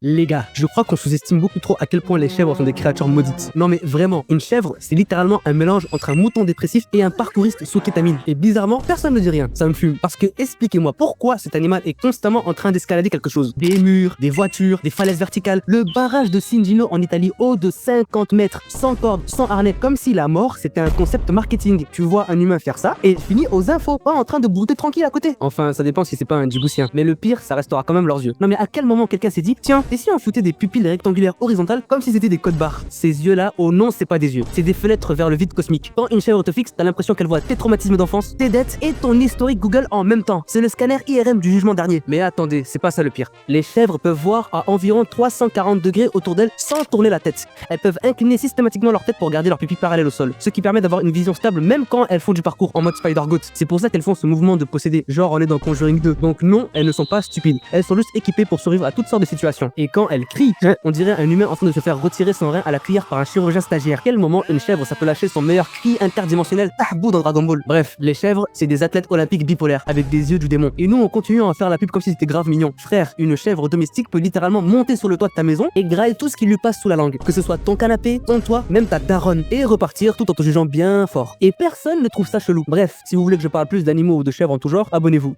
Les gars, je crois qu'on sous-estime beaucoup trop à quel point les chèvres sont des créatures maudites. Non mais vraiment, une chèvre, c'est littéralement un mélange entre un mouton dépressif et un parkouriste sous kétamine. Et bizarrement, personne ne dit rien, ça me fume. Parce que expliquez-moi pourquoi cet animal est constamment en train d'escalader quelque chose. Des murs, des voitures, des falaises verticales, le barrage de Cingino en Italie haut de 50 mètres, sans corde, sans harnais, comme si la mort c'était un concept marketing. Tu vois un humain faire ça et il finit aux infos, pas en train de brouter tranquille à côté. Enfin, ça dépend si c'est pas un djiboutien. Mais le pire, ça restera quand même leurs yeux. Non mais à quel moment quelqu'un s'est dit, tiens, et si on foutait des pupilles rectangulaires horizontales comme si c'était des codes barres? Ces yeux-là, oh non, c'est pas des yeux, c'est des fenêtres vers le vide cosmique. Quand une chèvre te fixe, t'as l'impression qu'elle voit tes traumatismes d'enfance, tes dettes et ton historique Google en même temps. C'est le scanner IRM du jugement dernier. Mais attendez, c'est pas ça le pire. Les chèvres peuvent voir à environ 340 degrés autour d'elles sans tourner la tête. Elles peuvent incliner systématiquement leur tête pour garder leur pupille parallèle au sol, ce qui permet d'avoir une vision stable même quand elles font du parcours en mode Spider-Goat. C'est pour ça qu'elles font ce mouvement de posséder, genre on est dans Conjuring 2. Donc non, elles ne sont pas stupides. Elles sont juste équipées pour survivre à toutes sortes de situations. Et quand elles crient, on dirait un humain en train de se faire retirer son rein à la cuillère par un chirurgien stagiaire. Quel moment une chèvre ça peut lâcher son meilleur cri interdimensionnel Tahbou dans Dragon Ball. Bref, les chèvres, c'est des athlètes olympiques bipolaires avec des yeux du démon. Et nous on continue à faire la pub comme si c'était grave mignon. Frère, une chèvre domestique peut littéralement monter sur le toit de ta maison et grailler tout ce qui lui passe sous la langue. Que ce soit ton canapé, ton toit, même ta daronne. Et repartir tout en te jugeant bien fort. Et personne ne trouve ça chelou. Bref, si vous voulez que je parle plus d'animaux ou de chèvres en tout genre, abonnez-vous.